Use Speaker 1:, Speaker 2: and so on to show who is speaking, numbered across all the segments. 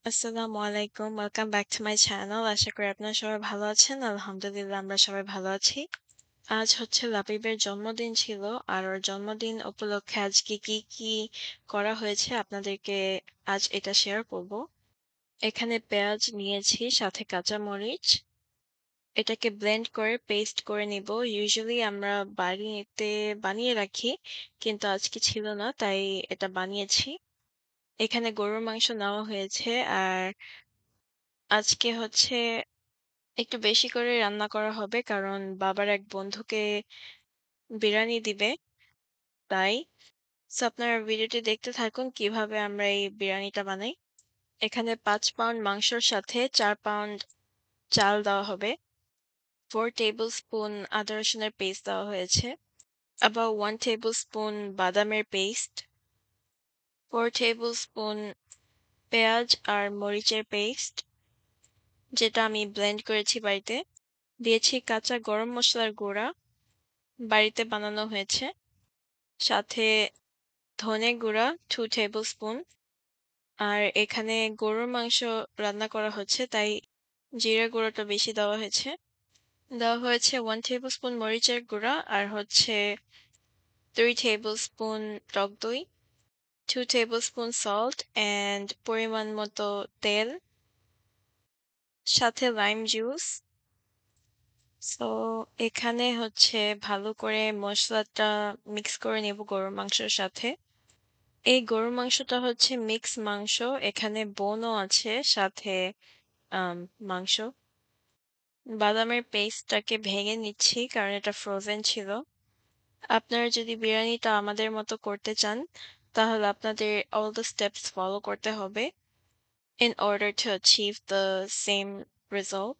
Speaker 1: আসসালামু আলাইকুম। Welcome back to my channel. আশা করি আপনারা সবাই ভালো আছেন। আলহামদুলিল্লাহ আমরা সবাই ভালো আছি। আজ হচ্ছে লাবিবের জন্মদিন ছিল। আর ওর জন্মদিন উপলক্ষে আজকে কি করা হয়েছে আপনাদেরকে আজ এটা শেয়ার করব। এখানে পেঁয়াজ নিয়েছি সাথে কাঁচামরিচ। এটাকে ব্লেন্ড করে পেস্ট করে নিব। ইউজুয়ালি আমরা বাড়িতে বানিয়ে রাখি, কিন্তু আজকে ছিল না তাই এটা বানিয়েছি। এখানে গরুর মাংস নেওয়া হয়েছে আর আজকে হচ্ছে একটু বেশি করে রান্না করা হবে কারণ বাবার এক বন্ধুকে বিরিয়ানি দিবে তাই। সো আপনারা ভিডিওটি দেখতে থাকুন কিভাবে আমরা এই বিরিয়ানিটা বানাই। এখানে ৫ পাউন্ড মাংসর সাথে ৪ পাউন্ড চাল দেওয়া হবে। 4 টেবিল স্পুন আদা রসুনের পেস্ট দেওয়া হয়েছে। about 1 টেবিল স্পুন বাদামের পেস্ট, 4 টেবিল স্পুন পেঁয়াজ আর মরিচের পেস্ট যেটা আমি ব্লেন্ড করেছি বাড়িতে। দিয়েছি কাঁচা গরম মসলার গুঁড়া, বাড়িতে বানানো হয়েছে। সাথে ধনে গুঁড়া 2 টেবিল স্পুন। আর এখানে গরুর মাংস রান্না করা হচ্ছে তাই জিরা গুঁড়োটা বেশি দেওয়া হয়েছে। দেওয়া হয়েছে 1 টেবিল স্পুন মরিচের গুঁড়া আর হচ্ছে 3 টেবিল স্পুন টক দই, 2 টেবিল স্পুন সল্ট অ্যান্ড পরিমাণ মতো তেল, সাথে লাইম জুস। সো এখানে হচ্ছে ভালো করে মশলাটা মিক্স করে নেব গরুর মাংসের সাথে। এই গরুর মাংসটা হচ্ছে মিক্স মাংস। এখানে বোনও আছে সাথে আম মাংস। বাদামের পেস্টটাকে ভেঙে নিচ্ছি কারণ এটা ফ্রোজেন ছিল। আপনারা যদি বিরিয়ানিটা আমাদের মতো করতে চান তাহলে আপনাদের all the steps follow করতে হবে in order to achieve the same result.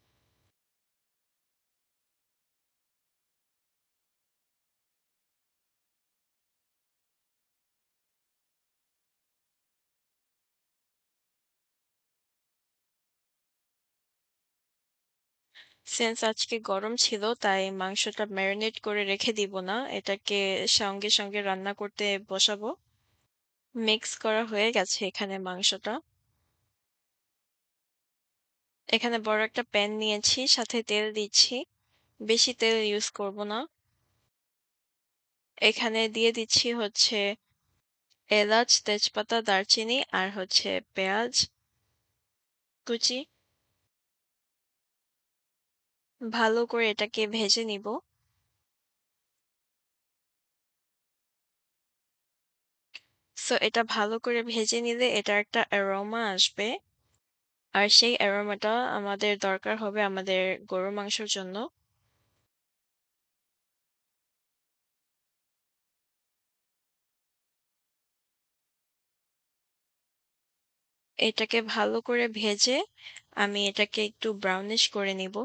Speaker 1: Since আজকে গরম ছিল তাই মাংসটা ম্যারিনেট করে রেখে দিব না। এটাকে সঙ্গে সঙ্গে রান্না করতে বসাবো। মিক্স করা হয়ে গেছে এখানে মাংসটা। এখানে বড় একটা প্যান নিয়েছি, সাথে তেল দিচ্ছি। বেশি তেল ইউজ করব না। এখানে দিয়ে দিচ্ছি হচ্ছে এলাচ, তেজপাতা, দারচিনি আর হচ্ছে পেঁয়াজ কুচি। ভালো করে এটাকে ভেজে নিব। সো এটা ভালো করে ভেজে নিলে এটার একটা অ্যারোমা আসবে। আর সেই অ্যারোমাটা আমাদের দরকার হবে আমাদের গরুর মাংসের জন্য। এটাকে ভালো করে ভেজে আমি এটাকে একটু ব্রাউনিশ করে নিব।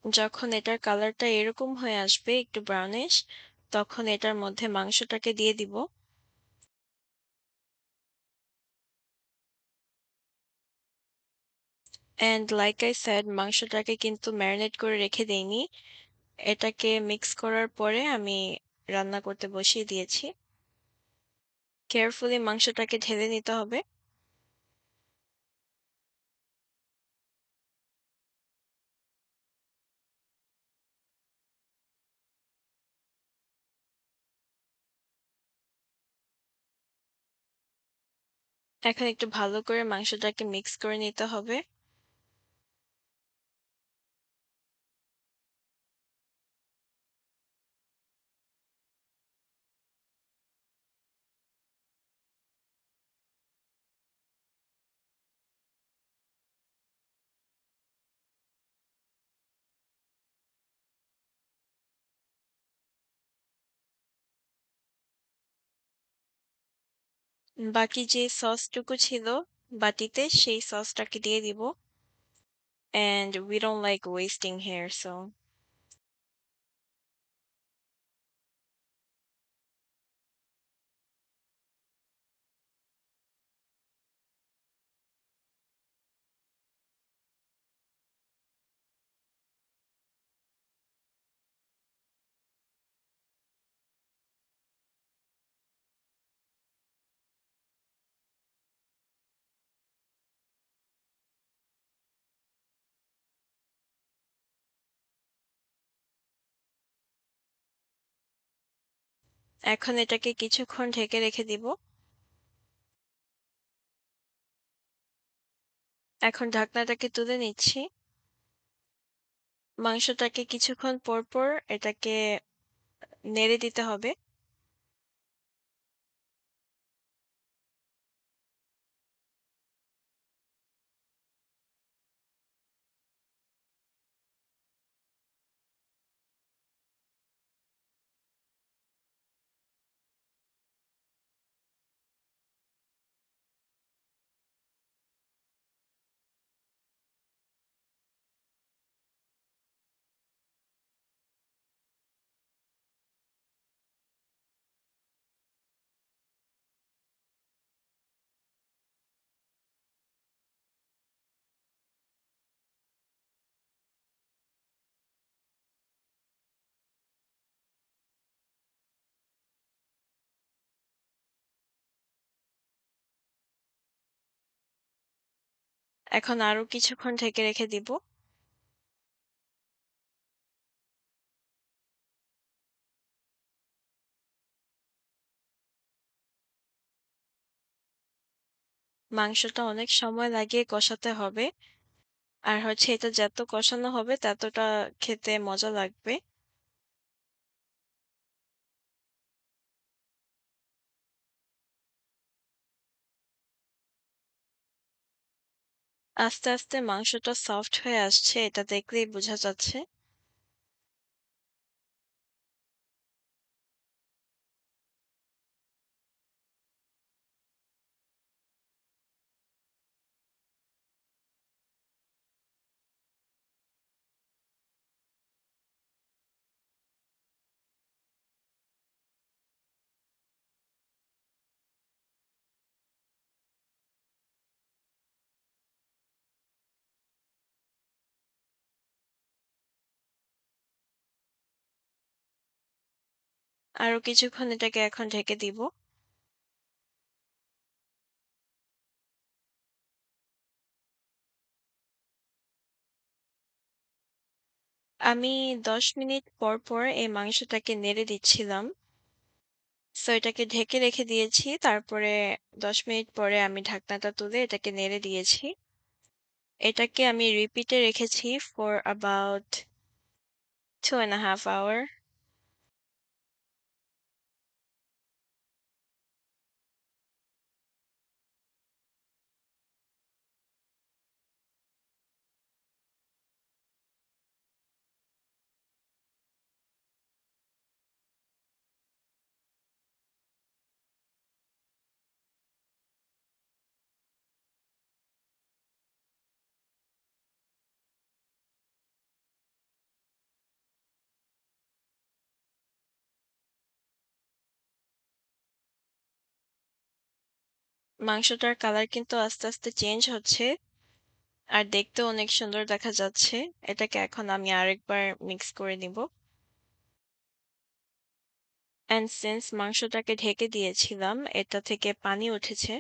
Speaker 1: যখন এটার কালারটা এরকম হয়ে আসবে একটু ব্রাউনিশ, তখন এটার মধ্যে মাংসটাকে দিয়ে দিব। অ্যান্ড লাইক আই সেড মাংসটাকে কিন্তু ম্যারিনেট করে রেখে দেইনি। এটাকে মিক্স করার পরে আমি রান্না করতে বসিয়ে দিয়েছি। কেয়ারফুলি মাংসটাকে ঢেলে নিতে হবে। এখন একটু ভালো করে মাংসটাকে মিক্স করে নিতে হবে। বাকি যে সসটুকু ছিল বাটিতে সেই সসটাকে দিয়ে দিব। And we don't like wasting here, so এখন এটাকে কিছুক্ষণ ঢেকে রেখে দিব। এখন ঢাকনাটাকে তুলে নিচ্ছি। মাংসটাকে কিছুক্ষণ পর পর এটাকে নেড়ে দিতে হবে। এখন আরো কিছুক্ষণ ঢেকে রেখে দিব। মাংসটা অনেক সময় লাগিয়ে কষাতে হবে। আর হচ্ছে এটা যত কষানো হবে ততটা খেতে মজা লাগবে। আস্তে আস্তে মাংসটা সফট হয়ে আসছে, এটা দেখলেই বোঝা যাচ্ছে। আরো কিছুক্ষণ এটাকে এখন ঢেকে দিব। আমি ১০ মিনিট পর পর এই মাংসটাকে নেড়ে দিচ্ছিলাম। সো এটাকে ঢেকে রেখে দিয়েছি। তারপরে ১০ মিনিট পরে আমি ঢাকনাটা তুলে এটাকে নেড়ে দিয়েছি। এটাকে আমি রিপিটে রেখেছি for about 2.5 hour। মাংসটার কালার কিন্তু আস্তে আস্তে চেঞ্জ হচ্ছে আর দেখতেও অনেক সুন্দর দেখা যাচ্ছে। এটাকে এখন আমি আরেকবার মিক্স করে নিব। অ্যান্ড সিন্স মাংসটাকে ঢেকে দিয়েছিলাম, এটা থেকে পানি উঠেছে।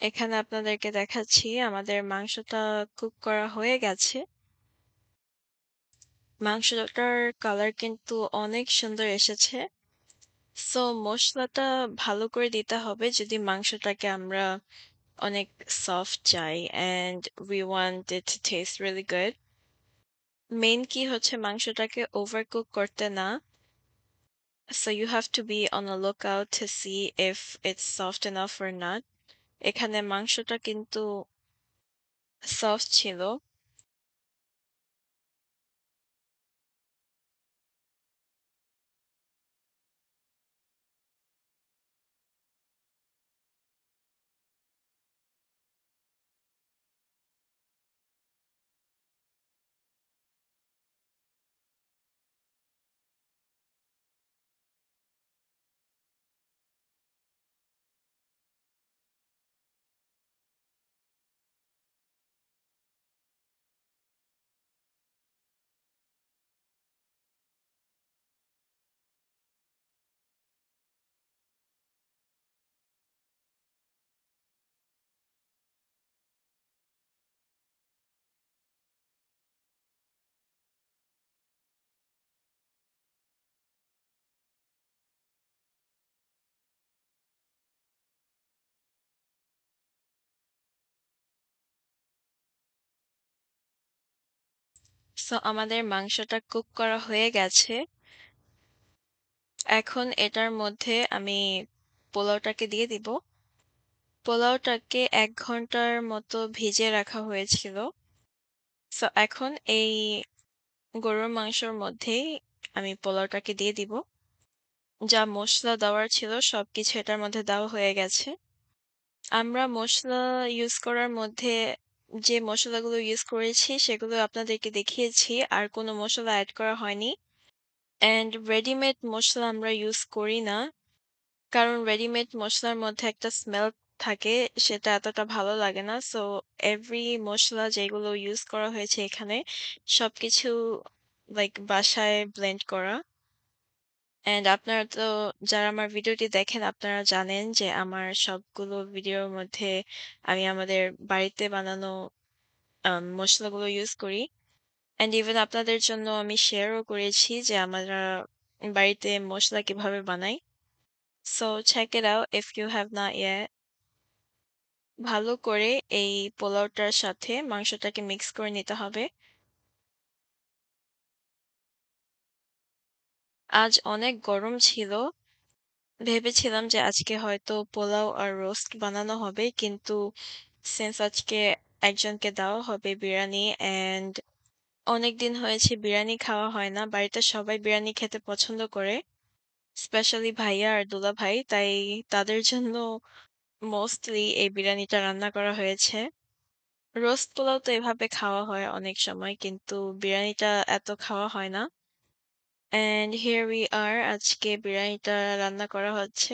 Speaker 1: এখানে আপনাদেরকে দেখাচ্ছি আমাদের মাংসটা কুক করা হয়ে গেছে। মাংসটার কালার কিন্তু অনেক সুন্দর এসেছে। সো মসলাটা ভালো করে দিতে হবে যদি মাংসটাকে আমরা অনেক সফট চাই and we want it to taste really good. Main কি হচ্ছে মাংসটাকে ওভারকুক করতে না। So you have to be on the lookout to see if it's soft enough or not. এখানে মাংসটা কিন্তু সফট ছিল। সো আমাদের মাংসটা কুক করা হয়ে গেছে। এখন এটার মধ্যে আমি পোলাওটাকে দিয়ে দিব। পোলাওটাকে ১ ঘন্টার মতো ভিজিয়ে রাখা হয়েছিল। সো এখন এই গরুর মাংসর মধ্যেই আমি পোলাওটাকে দিয়ে দিব। যা মসলা দেওয়ার ছিল সবকিছু এটার মধ্যে দেওয়া হয়ে গেছে। আমরা মসলা ইউজ করার মধ্যে যে মসলাগুলো ইউজ করেছি সেগুলো আপনাদেরকে দেখিয়েছি। আর কোনো মসলা এড করা হয়নি। অ্যান্ড রেডিমেড মসলা আমরা ইউজ করি না। কারণ রেডিমেড মসলার মধ্যে একটা স্মেল থাকে, সেটা এতটা ভালো লাগে না। সো এভরি মসলা যেগুলো ইউজ করা হয়েছে এখানে সবকিছু লাইক বাসায় ব্লেন্ড করা। অ্যান্ড আপনারা তো যারা আমার ভিডিওটি দেখেন আপনারা জানেন যে আমার সবগুলো ভিডিওর মধ্যে আমি আমাদের বাড়িতে বানানো মসলাগুলো ইউজ করি। অ্যান্ড ইভেন আপনাদের জন্য আমি শেয়ারও করেছি যে আমরা বাড়িতে মসলা কিভাবে বানাই। So check it out if you have not yet. ভালো করে এই পোলাওটার সাথে মাংসটাকে মিক্স করে নিতে হবে। আজ অনেক গরম ছিল। ভেবেছিলাম যে আজকে হয়তো পোলাও আর রোস্ট বানানো হবে, কিন্তু সিন্স আজকে একজনকে দেওয়া হবে বিরিয়ানি অ্যান্ড অনেকদিন হয়েছে বিরিয়ানি খাওয়া হয় না। বাড়িতে সবাই বিরিয়ানি খেতে পছন্দ করে, স্পেশালি ভাইয়া আর দুলাভাই। তাই তাদের জন্য মোস্টলি এই বিরিয়ানিটা রান্না করা হয়েছে। রোস্ট পোলাও তো এভাবে খাওয়া হয় অনেক সময়, কিন্তু বিরিয়ানিটা এত খাওয়া হয় না। অ্যান্ড হিয়ার উই আর, আজকে বিরিয়ানিটা রান্না করা হচ্ছে।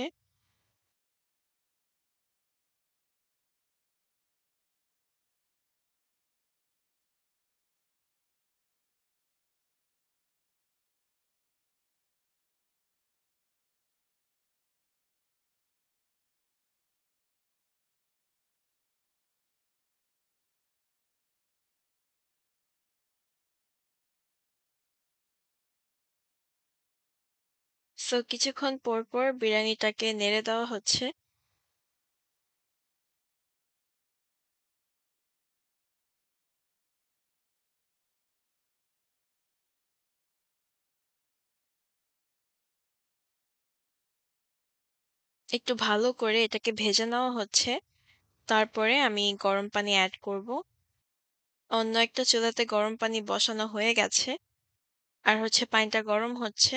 Speaker 1: সো কিছুক্ষণ পর পর বিরিয়ানিটাকে নেড়ে দেওয়া হচ্ছে। একটু ভালো করে এটাকে ভেজে নেওয়া হচ্ছে। তারপরে আমি গরম পানি এড করব। অন্য একটা চুলাতে গরম পানি বসানো হয়ে গেছে। আর হচ্ছে পানিটা গরম হচ্ছে।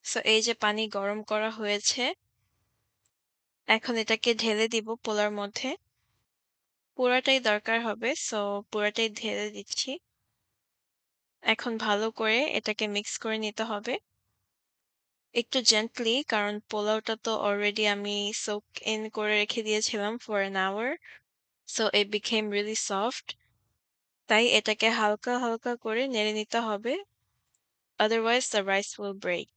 Speaker 1: সো এই যে পানি গরম করা হয়েছে, এখন এটাকে ঢেলে দিব পোলার মধ্যে। পুরাটাই দরকার হবে, সো পুরাটাই ঢেলে দিচ্ছি। এখন ভালো করে এটাকে মিক্স করে নিতে হবে। একটু জেন্টলি, কারণ পোলাওটা তো অলরেডি আমি সোক ইন করে রেখে দিয়েছিলাম for an hour. So it became really soft. তাই এটাকে হালকা, হালকা করে নেড়ে নিতে হবে। Otherwise the rice will break.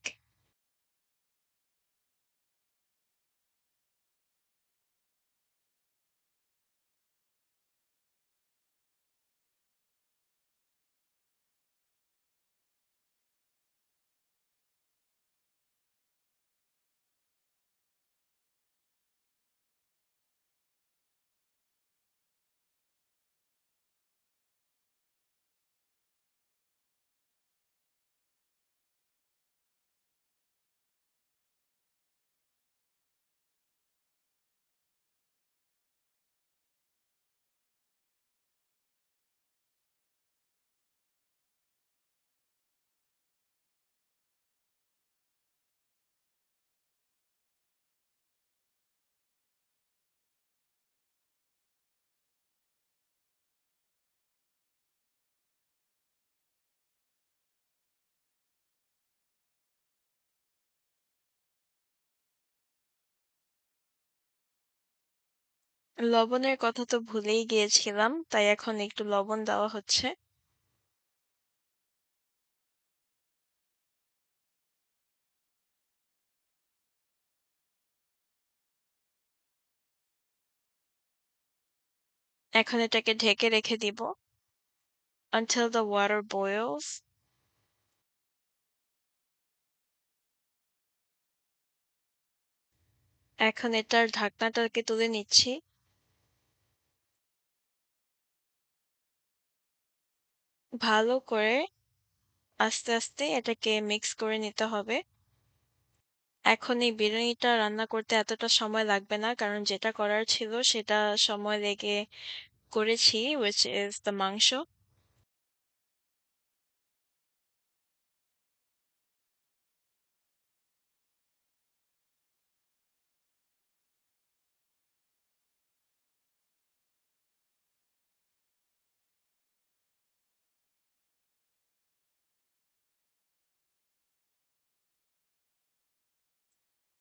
Speaker 1: লবণের কথা তো ভুলেই গিয়েছিলাম, তাই এখন একটু লবণ দেওয়া হচ্ছে। এখন এটাকে ঢেকে রেখে দিব until the water boils. এখন এটার ঢাকনাটাকে তুলে নিচ্ছি। ভালো করে আস্তে, আস্তে এটাকে মিক্স করে নিতে হবে। এখন এই বিরিয়ানিটা রান্না করতে এতটা সময় লাগবে না, কারণ যেটা করার ছিল সেটা সময় লেগে করেছি, which is the মাংস।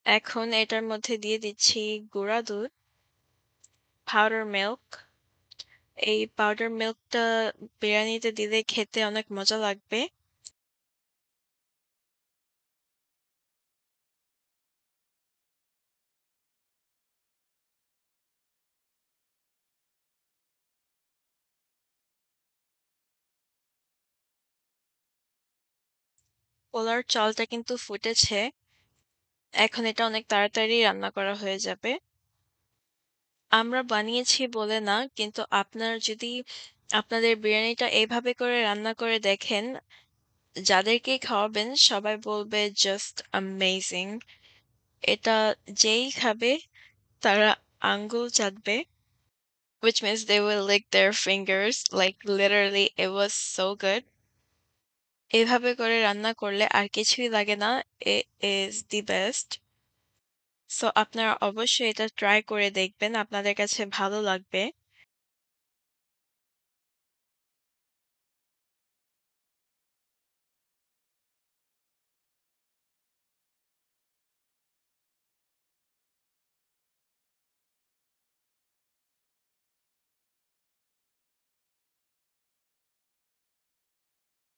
Speaker 1: এখন এটার মধ্যে দিয়ে দিচ্ছি গুঁড়া দুধ, পাউডার মিল্ক। এই পাউডার মিল্কটা বিরিয়ানিতে দিলে খেতে অনেক মজা লাগবে। পোলার চালটা কিন্তু ফুটেছে। এখন এটা অনেক তাড়াতাড়ি রান্না করা হয়ে যাবে। আমরা বানিয়েছি বলে না, কিন্তু আপনারা যদি আপনাদের বিরিয়ানিটা এইভাবে করে রান্না করে দেখেন, যাদেরকেই খাওয়াবেন সবাই বলবে জাস্ট অ্যামেজিং। এটা যেই খাবে তারা আঙ্গুল চাটবে, which means they will lick their fingers, like literally it was so good. এভাবে করে রান্না করলে আর কিছুই লাগে না। It is the best. So আপনারা অবশ্যই এটা ট্রাই করে দেখবেন, আপনাদের কাছে ভালো লাগবে।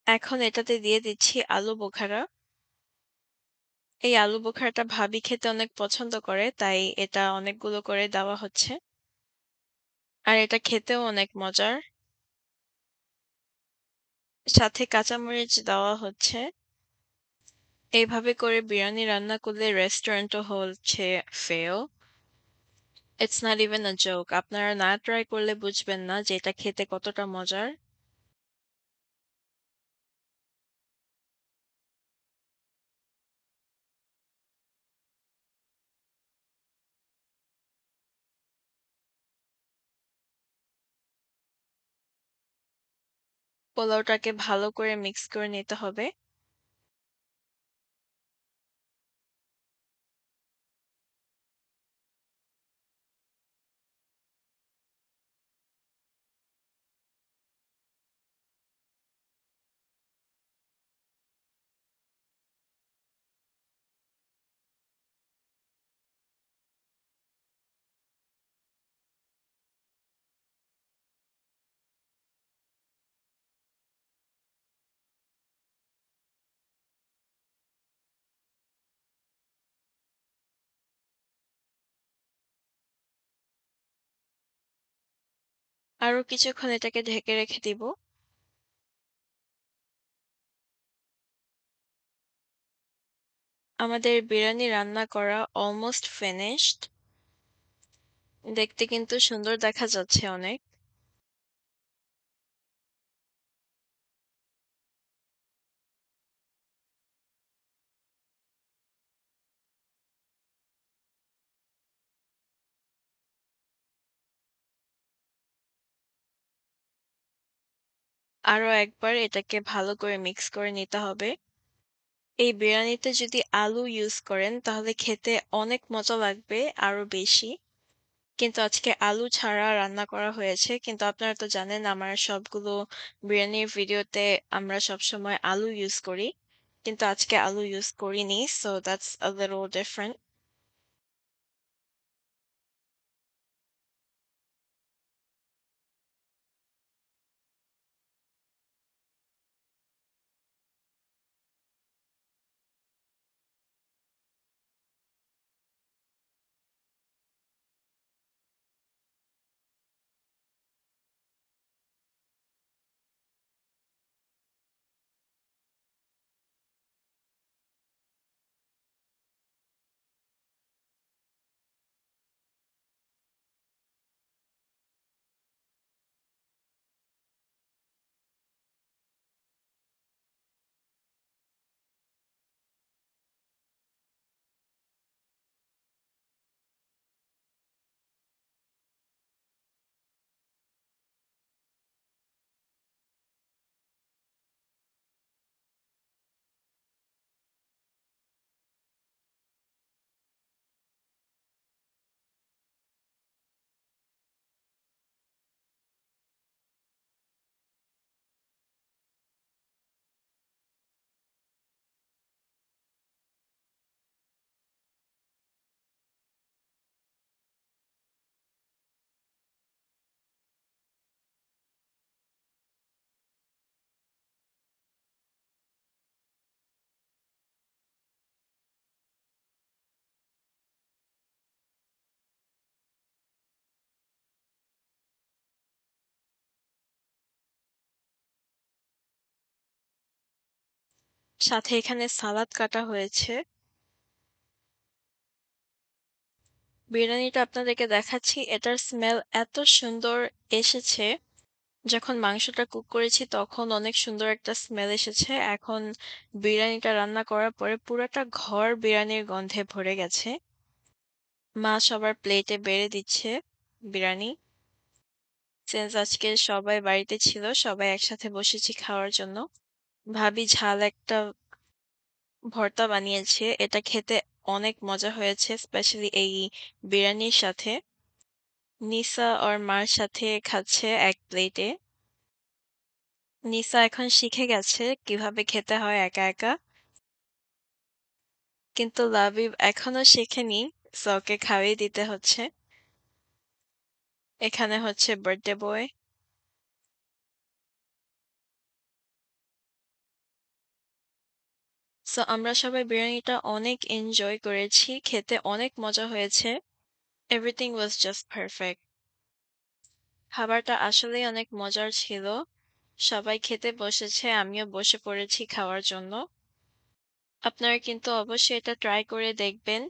Speaker 1: এখন এটাতে দিয়ে দিচ্ছি আলু বোখারা। এই আলু বোখারাটা ভাবি খেতে অনেক পছন্দ করে, তাই এটা অনেকগুলো করে দেওয়া হচ্ছে। আর এটা খেতেও অনেক মজার। সাথে কাঁচামরিচ দেওয়া হচ্ছে। এইভাবে করে বিরিয়ানি রান্না করলে রেস্টুরেন্টও হচ্ছে fail. It's not even a joke. আপনারা না ট্রাই করলে বুঝবেন না যে এটা খেতে কতটা মজার। পোলাওটাকে ভালো করে মিক্স করে নিতে হবে। আরো কিছুক্ষণ এটাকে ঢেকে রেখে দিব। আমাদের বিরিয়ানি রান্না করা অলমোস্ট ফিনিশড। দেখতে কিন্তু সুন্দর দেখা যাচ্ছে অনেক। আরো একবার এটাকে ভালো করে মিক্স করে নিতে হবে। এই বিরিয়ানিতে যদি আলু ইউজ করেন তাহলে খেতে অনেক মজা লাগবে আরো বেশি। কিন্তু আজকে আলু ছাড়া রান্না করা হয়েছে। কিন্তু আপনারা তো জানেন আমার সবগুলো বিরিয়ানির ভিডিওতে আমরা সবসময় আলু ইউজ করি। কিন্তু আজকে আলু ইউজ করিনি। So that's a little different. সাথে এখানে সালাদ কাটা হয়েছে। বিরিয়ানিটা আপনাদেরকে দেখাচ্ছি। এটার স্মেল এত সুন্দর এসেছে। যখন মাংসটা কুক করেছি তখন অনেক সুন্দর একটা স্মেল এসেছে। এখন বিরিয়ানিটা রান্না করার পরে পুরাটা ঘর বিরিয়ানির গন্ধে ভরে গেছে। মা সবার প্লেটে বেড়ে দিচ্ছে বিরিয়ানি। সিন্স আজকে সবাই বাড়িতে ছিল, সবাই একসাথে বসেছি খাওয়ার জন্য। ভাবি ঝাল একটা ভর্তা বানিয়েছে। এটা খেতে অনেক মজা হয়েছে, স্পেশালি এই বিরিয়ানির সাথে। নিসা ওর মার সাথে খাচ্ছে এক প্লেটে। নিসা এখন শিখে গেছে কিভাবে খেতে হয় একা একা। কিন্তু লাবিব এখনো শেখেনি, সো ওকে খাইয়ে দিতে হচ্ছে। এখানে হচ্ছে বার্থডে বয়। সো আমরা সবাই বিরিয়ানিটা অনেক এনজয় করেছি, খেতে অনেক মজা হয়েছে। Everything was just perfect. খাবারটা আসলেই অনেক মজার ছিল। সবাই খেতে বসেছে, আমিও বসে পড়েছি খাওয়ার জন্য। আপনারা কিন্তু অবশ্যই এটা ট্রাই করে দেখবেন।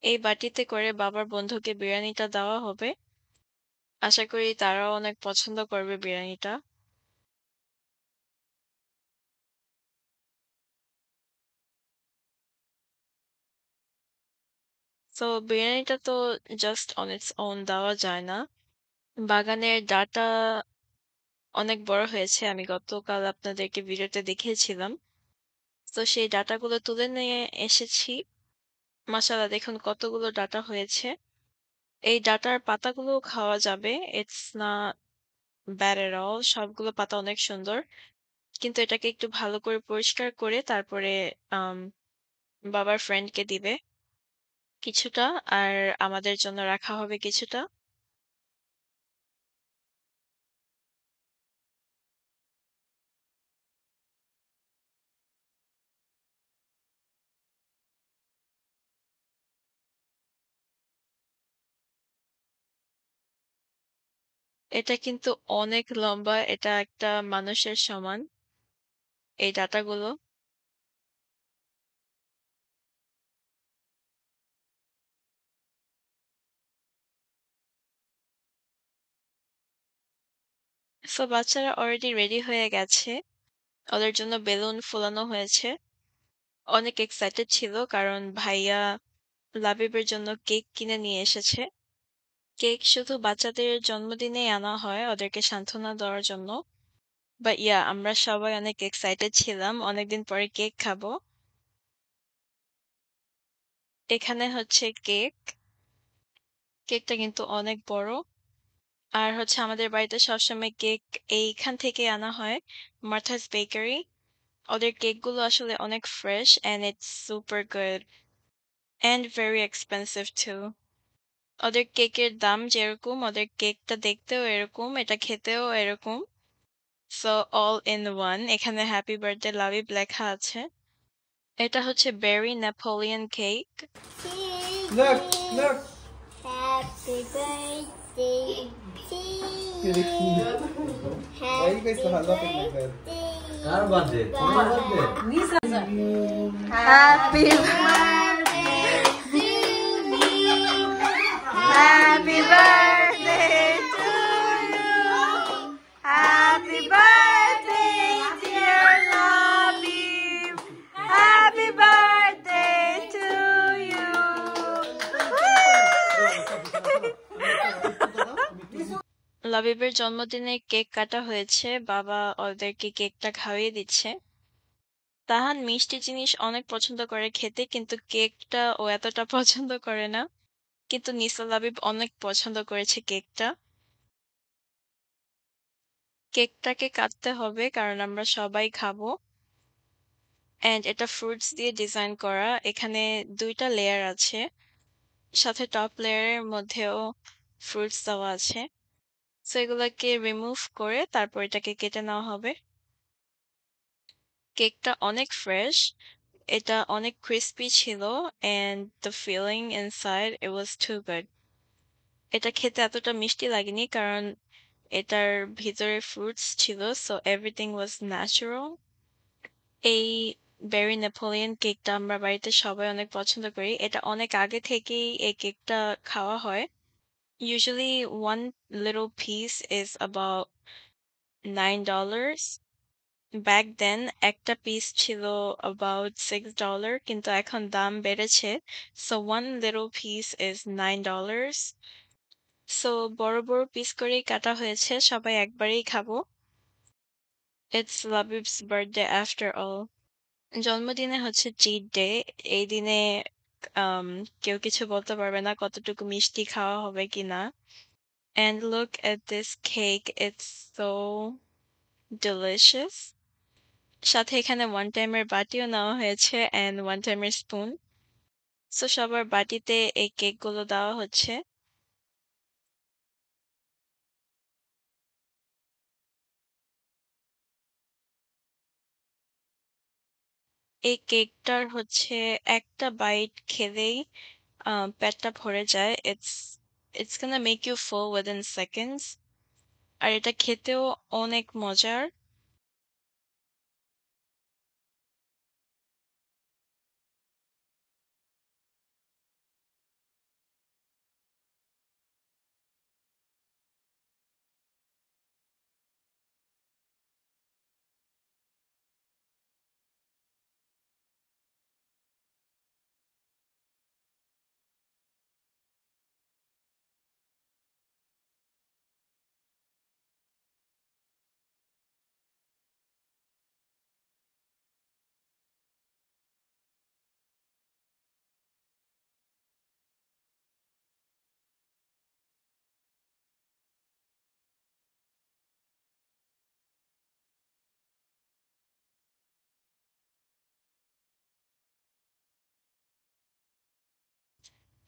Speaker 1: এই বাটিতে করে বাবার বন্ধুকে বিরিয়ানিটা দেওয়া হবে। আশা করি তারাও অনেক পছন্দ করবে বিরিয়ানিটা। সো বিরিয়ানিটা তো জাস্ট অন ইটস ওন দেওয়া যায় না। বাগানের ডাটা অনেক বড় হয়েছে। আমি গতকাল আপনাদেরকে ভিডিওতে দেখিয়েছিলাম। তো সেই ডাটাগুলো তুলে নিয়ে এসেছি। মাশাআল্লাহ দেখুন কতগুলো ডাটা হয়েছে। এই ডাটার পাতাগুলোও খাওয়া যাবে। It's not bad at all. সবগুলো পাতা অনেক সুন্দর। কিন্তু এটাকে একটু ভালো করে পরিষ্কার করে তারপরে আম বাবার ফ্রেন্ডকে দিবে কিছুটা, আর আমাদের জন্য রাখা হবে কিছুটা। এটা কিন্তু অনেক লম্বা। এটা একটা মানুষের সমান, এই ডাটাগুলো। সো বাচ্চারা অলরেডি রেডি হয়ে গেছে। ওদের জন্য বেলুন ফুলানো হয়েছে। অনেক এক্সাইটেড ছিল কারণ ভাইয়া লাবিবের জন্য কেক কিনে নিয়ে এসেছে। কেক শুধু বাচ্চাদের জন্মদিনেই আনা হয় ওদেরকে সান্ত্বনা দেওয়ার জন্য। বাট ইয়া আমরা সবাই অনেক এক্সাইটেড ছিলাম। অনেকদিন পরে কেক খাবো। এখানে হচ্ছে কেক। কেকটা কিন্তু অনেক বড়। আর হচ্ছে আমাদের বাড়িতে সবসময় কেক এইখান থেকেই আনা হয়, মার্থাস বেকারি। ওদের কেকগুলো আসলে অনেক fresh and it's super good and very expensive too. ওদের কেকের দাম যেরকম ওদের কেকটা দেখতেও এরকম, এটা খেতেও এরকম। So all in one. এখানে হ্যাপি বার্থডে লাভিব লেখা আছে। এটা হচ্ছে berry Napoleon cake.
Speaker 2: Look, look.
Speaker 3: Happy birthday to
Speaker 2: Really
Speaker 3: you.
Speaker 2: cute. Why you guys
Speaker 3: Happy
Speaker 2: laughing like that?
Speaker 4: Car birthday? তোমার birthday?
Speaker 3: Happy birthday to you. Happy birthday to you. Happy birthday, dear Labib. Happy birthday to you.
Speaker 1: লাবিবের জন্মদিনে cake কাটা হয়েছে। বাবা ওদেরকে কেকটা খাইয়ে দিচ্ছে। তাহান মিষ্টি জিনিস অনেক পছন্দ করে খেতে, কিন্তু কেকটা ও এতটা পছন্দ করে না। কিন্তু নিসা লাবিব অনেক পছন্দ করেছে কেকটা। কেকটাকে কাটতে হবে কারণ আমরা সবাই খাবো। এন্ড এটা ফ্রুটস দিয়ে ডিজাইন করা। এখানে ২টা লেয়ার আছে। সাথে টপ লেয়ারের মধ্যেও ফ্রুটস দেওয়া আছে। সো এগুলাকে রিমুভ করে তারপর এটাকে কেটে নেওয়া হবে। কেকটা অনেক ফ্রেশ। এটা অনেক ক্রিসপি ছিল and the feeling inside it was too good. এটা খেতে এতটা মিষ্টি লাগেনি কারণ এটার ভিতরে ফ্রুটস ছিল, সো এভরিথিং ওয়াজ ন্যাচারাল। এই বেরি নেপোলিয়ন কেকটা আমরা বাড়িতে সবাই অনেক পছন্দ করি। এটা অনেক আগে থেকেই এই কেকটা খাওয়া হয়। Usually one little piece is about $9. Back then একটা পিস ছিল about $6, কিন্তু এখন দাম বেড়েছে। So one little piece is $9. So বড় বড় পিস করেই কাটা হয়েছে। সবাই একবারেই খাবো। It's Labib's birthday after all. জন্মদিনে হচ্ছে চিট ডে। এই দিনে কেউ কিছু বলতে পারবে না কতটুকু মিষ্টি খাওয়া হবে কিনা। And look at this cake, it's so delicious. সাথে এখানে ওয়ান টাইমের বাটিও নেওয়া হয়েছে and ওয়ান টাইমের স্পুন। সো সবার বাটিতে এই কেকগুলো দেওয়া হচ্ছে। এই কেকটার হচ্ছে একটা বাইট খেলেই পেটটা ভরে যায়। It's gonna make you full within seconds. আর এটা খেতেও অনেক মজার।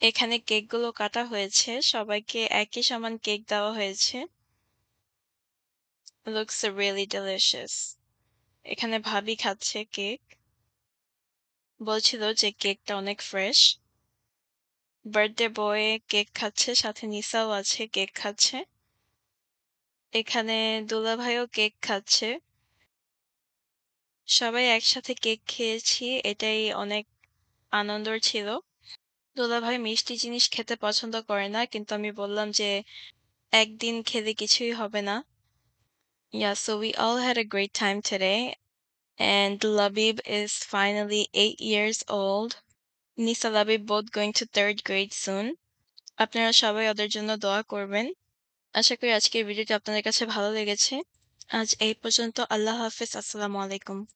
Speaker 1: এখানে কেকগুলো কাটা হয়েছে। সবাইকে একই সমান কেক দেওয়া হয়েছে। Looks really delicious. এখানে ভাবি খাচ্ছে কেক। বলছিল যে কেকটা অনেক ফ্রেশ। বার্থডে বয় কেক খাচ্ছে, সাথে নিসাও আছে কেক খাচ্ছে। এখানে দুলাভাইও কেক খাচ্ছে। সবাই একসাথে কেক খেয়েছি। এটাই অনেক আনন্দের ছিল। দুলাভাই মিষ্টি জিনিস খেতে পছন্দ করে না। কিন্তু আমি বললাম যে, "একদিন খেলে কিছুই হবে না।" Yeah, so we all had a great time today. And Labib is finally 8 years old. Nisa Labib both going to 3rd grade soon. আপনারা সবাই ওদের জন্য দোয়া করবেন। আশা করি আজকের ভিডিওটি আপনাদের কাছে ভালো লেগেছে। আজ এই পর্যন্ত। আল্লাহ হাফেজ। আসসালামু আলাইকুম।